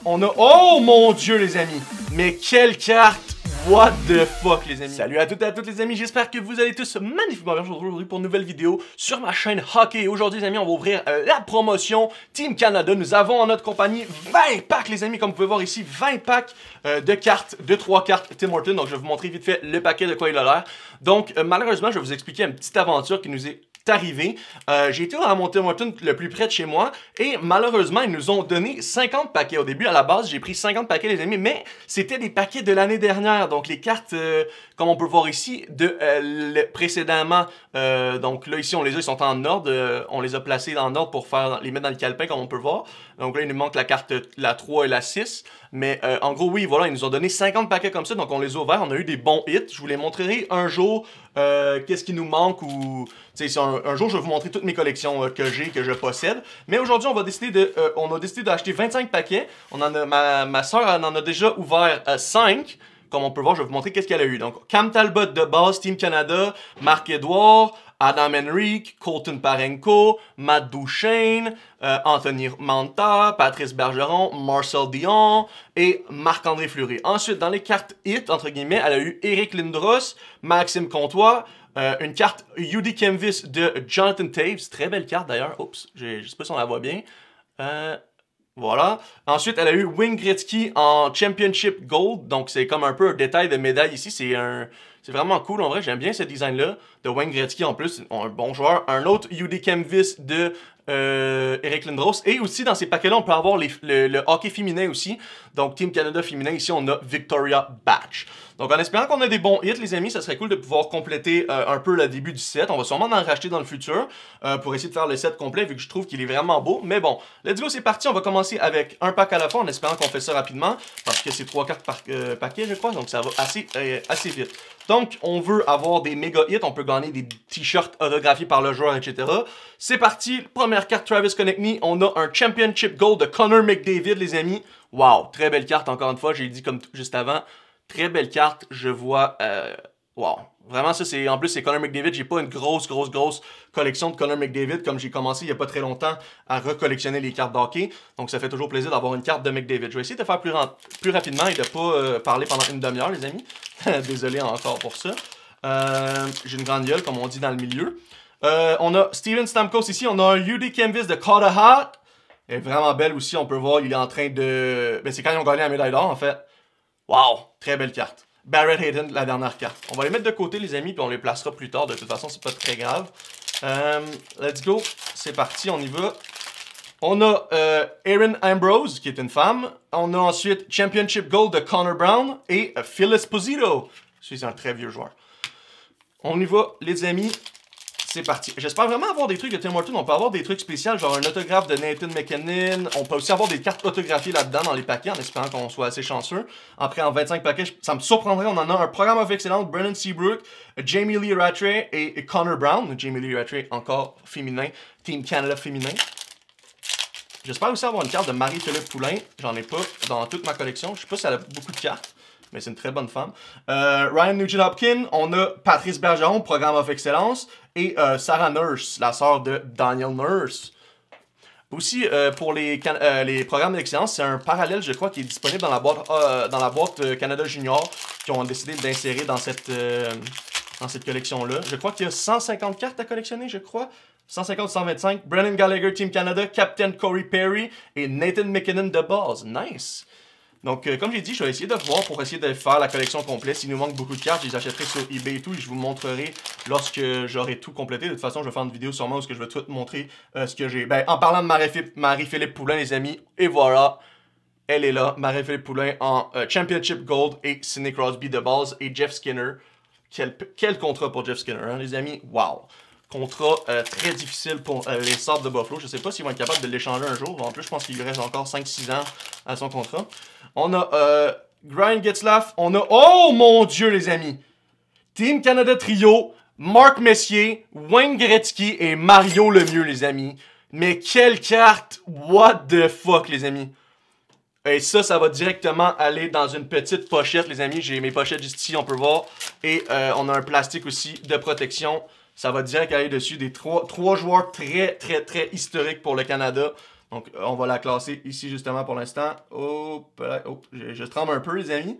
on a... Oh mon Dieu les amis! Mais quelle carte! What the fuck les amis? Salut à toutes et à toutes les amis, j'espère que vous allez tous magnifiquement bien aujourd'hui pour une nouvelle vidéo sur ma chaîne Hockey. Aujourd'hui les amis, on va ouvrir la promotion Team Canada. Nous avons en notre compagnie 20 packs les amis, comme vous pouvez voir ici, 20 packs de cartes, de 3 cartes Tim Hortons. Donc je vais vous montrer vite fait le paquet de quoi il a l'air. Donc malheureusement, je vais vous expliquer une petite aventure qui nous est arrivé. J'ai été à mon Tim Hortons le plus près de chez moi et malheureusement ils nous ont donné 50 paquets. Au début à la base j'ai pris 50 paquets les amis, mais c'était des paquets de l'année dernière, donc les cartes comme on peut voir ici de précédemment, donc là ici on les a, ils sont en ordre, on les a placés en ordre pour les mettre dans le calepin comme on peut voir. Donc là il nous manque la carte la 3 et la 6, mais en gros oui voilà, ils nous ont donné 50 paquets comme ça, donc on les a ouverts, on a eu des bons hits. Je vous les montrerai un jour qu'est-ce qui nous manque, ou un jour je vais vous montrer toutes mes collections que je possède. Mais aujourd'hui on a décidé d'acheter 25 paquets. Ma soeur en a déjà ouvert 5. Comme on peut voir, je vais vous montrer qu'est-ce qu'elle a eu. Donc Cam Talbot de base, Team Canada, Marc-Edouard, Adam Henrique, Colton Parenko, Matt Duchesne, Anthony Manta, Patrice Bergeron, Marcel Dion et Marc-André Fleury. Ensuite, dans les cartes hit, entre guillemets, elle a eu Eric Lindros, Maxime Comtois, une carte UD Canvas de Jonathan Toews, très belle carte d'ailleurs. Oups, je sais pas si on la voit bien. Voilà. Ensuite, elle a eu Wayne Gretzky en Championship Gold, donc c'est comme un peu un détail de médaille ici. C'est vraiment cool, en vrai, j'aime bien ce design-là, de Wayne Gretzky en plus, un bon joueur. Un autre UD Canvas de Eric Lindros, et aussi dans ces paquets-là, on peut avoir le hockey féminin aussi. Donc Team Canada féminin, ici on a Victoria Batch. Donc en espérant qu'on a des bons hits les amis, ça serait cool de pouvoir compléter un peu le début du set. On va sûrement en racheter dans le futur pour essayer de faire le set complet, vu que je trouve qu'il est vraiment beau. Mais bon, let's go, c'est parti, on va commencer avec un pack à la fois en espérant qu'on fait ça rapidement, parce que c'est 3 cartes par paquet je crois, donc ça va assez vite. Donc, on veut avoir des méga hits, on peut gagner des t-shirts autographiés par le joueur, etc. C'est parti, première carte Travis Konechny, on a un Championship Gold de Connor McDavid, les amis. Wow, très belle carte, encore une fois, j'ai dit comme juste avant. Très belle carte, je vois... wow, vraiment ça, en plus c'est Connor McDavid, j'ai pas une grosse collection de Connor McDavid, comme j'ai commencé il y a pas très longtemps à recollectionner les cartes d'hockey. Donc ça fait toujours plaisir d'avoir une carte de McDavid. Je vais essayer de faire plus rapidement et de pas parler pendant une demi-heure, les amis. Désolé encore pour ça. J'ai une grande gueule, comme on dit dans le milieu. On a Steven Stamkos ici. On a un UD Canvas de Carter Hart. Elle est vraiment belle aussi. On peut voir, il est en train de... Ben, c'est quand ils ont gagné la médaille d'or, en fait. Wow! Très belle carte. Barrett Hayden, la dernière carte. On va les mettre de côté, les amis, puis on les placera plus tard. De toute façon, c'est pas très grave. Let's go. C'est parti, on y va. On a Erin Ambrose, qui est une femme. On a ensuite Championship Gold de Connor Brown et Phil Esposito. C'est un très vieux joueur. On y va, les amis. C'est parti. J'espère vraiment avoir des trucs de Tim Hortons. On peut avoir des trucs spéciaux, genre un autographe de Nathan McKinnon. On peut aussi avoir des cartes autographiées là-dedans dans les paquets, en espérant qu'on soit assez chanceux. Après, en 25 paquets, ça me surprendrait. On en a un programme of excellence, Brennan Seabrook, Jamie Lee Rattray et Connor Brown. Jamie Lee Rattray, encore féminin. Team Canada féminin. J'espère aussi avoir une carte de Marie-Philippe Poulin. J'en ai pas dans toute ma collection. Je sais pas si elle a beaucoup de cartes, mais c'est une très bonne femme. Ryan Nugent-Hopkins. On a Patrice Bergeron, programme of excellence. Et Sarah Nurse, la sœur de Daniel Nurse. Aussi, pour les programmes d'excellence, c'est un parallèle, je crois, qui est disponible dans la boîte Canada Junior, qui ont décidé d'insérer dans cette collection-là. Je crois qu'il y a 150 cartes à collectionner, je crois. 150, 125. Brennan Gallagher, Team Canada, Captain Corey Perry et Nathan McKinnon de base. Nice! Donc, comme j'ai dit, je vais essayer de voir pour essayer de faire la collection complète. S'il nous manque beaucoup de cartes, je les achèterai sur eBay et tout. Et je vous montrerai lorsque j'aurai tout complété. De toute façon, je vais faire une vidéo sûrement où je vais tout montrer ce que j'ai. Ben, en parlant de Marie-Philippe Poulin, les amis, et voilà, elle est là. Marie-Philippe Poulin en Championship Gold et Sidney Crosby de base et Jeff Skinner. Quel contrat pour Jeff Skinner, hein, les amis? Wow! Contrat très difficile pour les Sabres de Buffalo. Je ne sais pas s'ils vont être capables de l'échanger un jour. En plus, je pense qu'il lui reste encore 5-6 ans à son contrat. On a Brian Getzlaf. On a... Oh mon Dieu, les amis! Team Canada Trio, Marc Messier, Wayne Gretzky et Mario Lemieux, les amis. Mais quelle carte! What the fuck, les amis! Et ça va directement aller dans une petite pochette, les amis. J'ai mes pochettes juste ici, on peut voir. Et on a un plastique aussi de protection. Ça va direct aller dessus. Des trois joueurs très historiques pour le Canada. Donc, on va la classer ici justement pour l'instant. Je tremble un peu, les amis.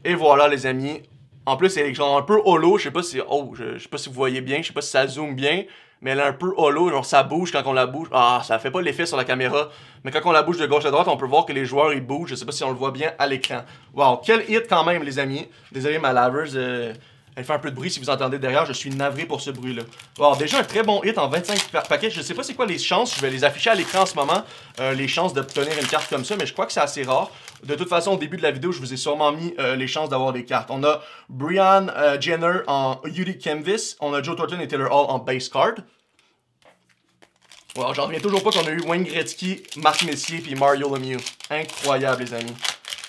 Et voilà, les amis. En plus, elle est genre un peu holo. Je sais pas si je sais pas si vous voyez bien. Je sais pas si ça zoome bien. Mais elle est un peu holo. Genre, ça bouge quand on la bouge. Ah, ça fait pas l'effet sur la caméra. Mais quand on la bouge de gauche à droite, on peut voir que les joueurs, ils bougent. Je sais pas si on le voit bien à l'écran. Wow, quel hit quand même, les amis. Désolé, ma laveuse... elle fait un peu de bruit si vous entendez derrière, je suis navré pour ce bruit-là. Bon, déjà un très bon hit en 25 paquets. Je sais pas c'est quoi les chances, je vais les afficher à l'écran en ce moment, les chances d'obtenir une carte comme ça, mais je crois que c'est assez rare. De toute façon, au début de la vidéo, je vous ai sûrement mis les chances d'avoir des cartes. On a Brian Jenner en Unique Canvas, on a Joe Thornton et Taylor Hall en base card. Wow, j'en reviens toujours pas qu'on a eu Wayne Gretzky, Marc Messier puis Mario Lemieux. Incroyable, les amis.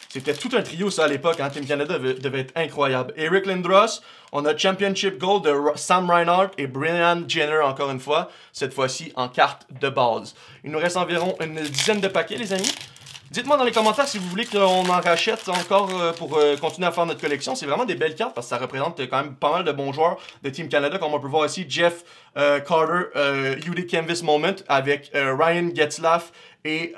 C'était tout un trio, ça, à l'époque. Hein? Team Canada devait être incroyable. Eric Lindros, on a Championship Gold de Sam Reinhart et Brian Jenner, encore une fois. Cette fois-ci, en carte de base. Il nous reste environ une dizaine de paquets, les amis. Dites-moi dans les commentaires si vous voulez qu'on en rachète encore pour continuer à faire notre collection. C'est vraiment des belles cartes parce que ça représente quand même pas mal de bons joueurs de Team Canada. Comme on peut voir ici, Jeff Carter, Unique Canvas Moment avec Ryan Getzlaf et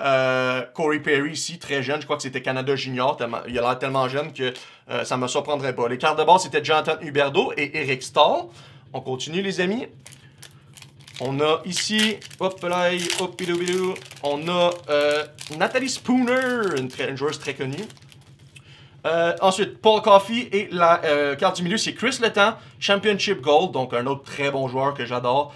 Corey Perry ici, très jeune. Je crois que c'était Canada Junior. Il a l'air tellement jeune que ça me surprendrait pas. Les cartes de base, c'était Jonathan Huberdeau et Eric Stahl. On continue, les amis. On a ici, hop là, hop bidou, on a Natalie Spooner, une joueuse très connue. Ensuite, Paul Coffey et la carte du milieu, c'est Chris Letang, Championship Gold, donc un autre très bon joueur que j'adore,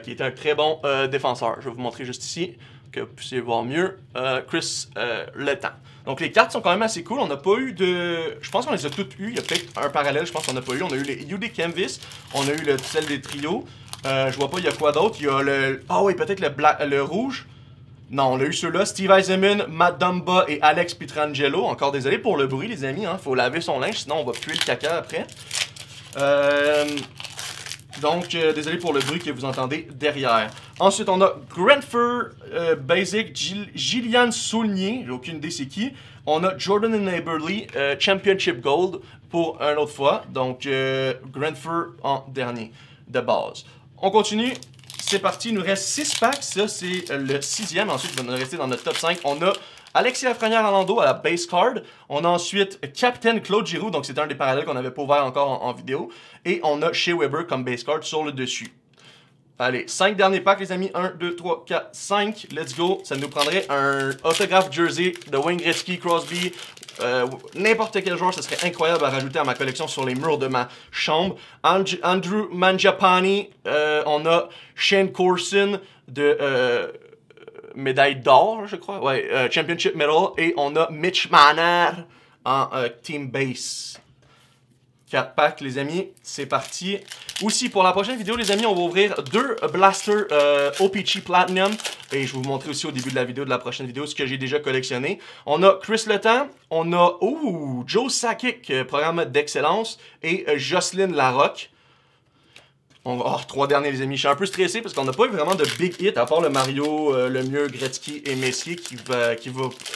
qui est un très bon défenseur. Je vais vous montrer juste ici, que vous puissiez voir mieux. Chris Letang. Donc les cartes sont quand même assez cool. On n'a pas eu de... Je pense qu'on les a toutes eues. Il y a peut-être un parallèle, je pense qu'on n'a pas eu. On a eu les UD Canvas, on a eu celle des trios. Je vois pas, il y a quoi d'autre? Il y a le... Ah oui, peut-être le rouge. Non, on a eu ceux-là. Steve Eisenman, Matt Dumba et Alex Pietrangelo. Encore désolé pour le bruit, les amis. Hein. Faut laver son linge, sinon on va puer le caca après. Donc, désolé pour le bruit que vous entendez derrière. Ensuite, on a Grandfur Basic, Gillian Saulnier. J'ai aucune idée c'est qui. On a Jordan Neighborly, Championship Gold pour une autre fois. Donc, Grandfur en dernier de base. On continue, c'est parti, il nous reste 6 packs, ça c'est le 6e, ensuite il va nous rester dans notre top 5. On a Alexis Lafrenière-Orlando à la base card, on a ensuite Captain Claude Giroux, donc c'est un des parallèles qu'on n'avait pas ouvert encore en vidéo, et on a Shea Weber comme base card sur le dessus. Allez, 5 derniers packs les amis, 1, 2, 3, 4, 5, let's go. Ça nous prendrait un autographe jersey de Wayne Gretzky, Crosby, n'importe quel joueur, ce serait incroyable à rajouter à ma collection sur les murs de ma chambre. Andrew Mangiapane, on a Shane Corson de médaille d'or, je crois, ouais, Championship Medal, et on a Mitch Marner en Team Base. 4 packs, les amis, c'est parti. Aussi, pour la prochaine vidéo, les amis, on va ouvrir 2 Blaster OPC Platinum. Et je vais vous montrer aussi au début de la vidéo, de la prochaine vidéo, ce que j'ai déjà collectionné. On a Chris Letang, on a Joe Sakic, programme d'excellence, et Jocelyne Larocque. On va 3 derniers, les amis. Je suis un peu stressé parce qu'on n'a pas eu vraiment de big hit, à part le Mario, Lemieux, Gretzky et Messier qui va...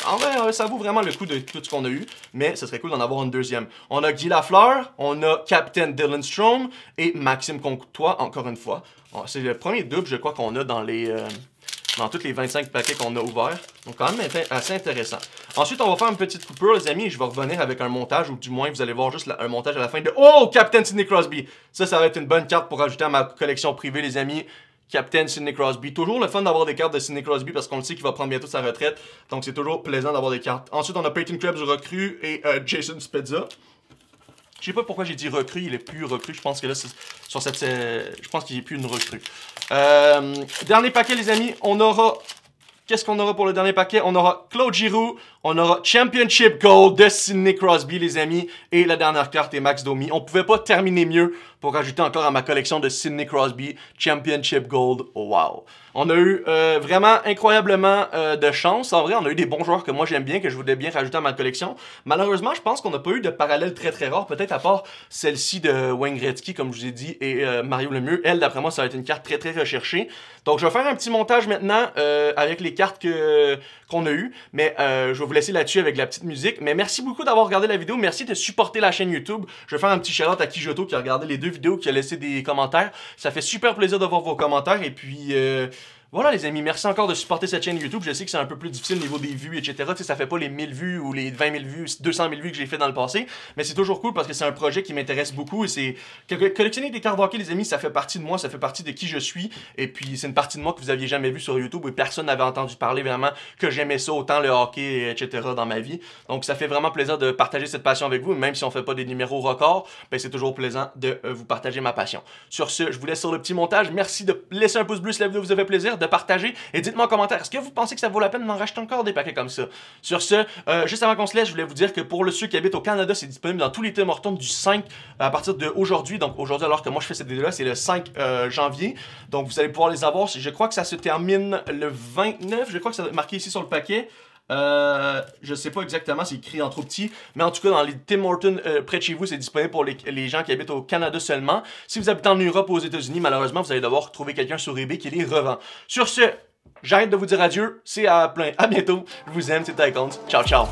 En vrai, ça vaut vraiment le coup de tout ce qu'on a eu, mais ce serait cool d'en avoir une deuxième. On a Guy Lafleur, on a Captain Dylan Strome et Maxime Comtois, encore une fois. C'est le premier double, je crois, qu'on a dans les... dans tous les 25 paquets qu'on a ouverts. Donc quand même assez intéressant. Ensuite, on va faire une petite coupure, les amis, et je vais revenir avec un montage, ou du moins, vous allez voir juste un montage à la fin de... Oh! Captain Sidney Crosby! Ça va être une bonne carte pour ajouter à ma collection privée, les amis. Captain Sidney Crosby. Toujours le fun d'avoir des cartes de Sidney Crosby, parce qu'on le sait qu'il va prendre bientôt sa retraite. Donc c'est toujours plaisant d'avoir des cartes. Ensuite, on a Peyton Krebs recrue et Jason Spezza. Je sais pas pourquoi j'ai dit recrue, il est plus recrue. Je pense que là, sur cette... je pense qu'il est plus une recrue. Dernier paquet, les amis, on aura... Qu'est-ce qu'on aura pour le dernier paquet? On aura Claude Giroux, on aura Championship Gold de Sidney Crosby, les amis, et la dernière carte est Max Domi. On pouvait pas terminer mieux pour rajouter encore à ma collection de Sidney Crosby Championship Gold. Oh, wow! On a eu vraiment incroyablement de chance. En vrai, on a eu des bons joueurs que moi j'aime bien, que je voulais bien rajouter à ma collection. Malheureusement, je pense qu'on n'a pas eu de parallèle très rare, peut-être à part celle-ci de Wayne Gretzky, comme je vous ai dit, et Mario Lemieux. Elle, d'après moi, ça va être une carte très recherchée. Donc, je vais faire un petit montage maintenant avec les cartes qu'on a eues. Mais je vais vous laisser là-dessus avec la petite musique. Mais merci beaucoup d'avoir regardé la vidéo. Merci de supporter la chaîne YouTube. Je vais faire un petit shout-out à Kijoto qui a regardé les 2 vidéos, qui a laissé des commentaires. Ça fait super plaisir de voir vos commentaires. Et puis... Voilà les amis, merci encore de supporter cette chaîne YouTube. Je sais que c'est un peu plus difficile au niveau des vues, etc. Tu sais, ça fait pas les 1000 vues ou les 20 000 vues, 200 000 vues que j'ai fait dans le passé. Mais c'est toujours cool parce que c'est un projet qui m'intéresse beaucoup. Et c'est collectionner des cartes hockey, les amis, ça fait partie de moi, ça fait partie de qui je suis. Et puis c'est une partie de moi que vous aviez jamais vue sur YouTube et personne n'avait entendu parler vraiment que j'aimais ça autant le hockey, etc. dans ma vie. Donc ça fait vraiment plaisir de partager cette passion avec vous. Même si on fait pas des numéros records, ben, c'est toujours plaisant de vous partager ma passion. Sur ce, je vous laisse sur le petit montage. Merci de laisser un pouce bleu si la vidéo vous a fait plaisir, de partager et dites-moi en commentaire, est-ce que vous pensez que ça vaut la peine d'en racheter encore des paquets comme ça? Sur ce, juste avant qu'on se laisse, je voulais vous dire que pour ceux qui habitent au Canada, c'est disponible dans tous les Tim Hortons du 5 à partir d'aujourd'hui. Donc aujourd'hui, alors que moi je fais cette vidéo-là, c'est le 5 janvier. Donc vous allez pouvoir les avoir. Je crois que ça se termine le 29. Je crois que ça va être marqué ici sur le paquet. Je sais pas exactement, c'est écrit en trop petit, mais en tout cas dans les Tim Hortons près de chez vous, c'est disponible pour les gens qui habitent au Canada seulement. Si vous habitez en Europe ou aux États-Unis, malheureusement, vous allez devoir trouver quelqu'un sur eBay qui les revend. Sur ce, j'arrête de vous dire adieu, c'est à bientôt, je vous aime, c'est Tycoons, ciao ciao!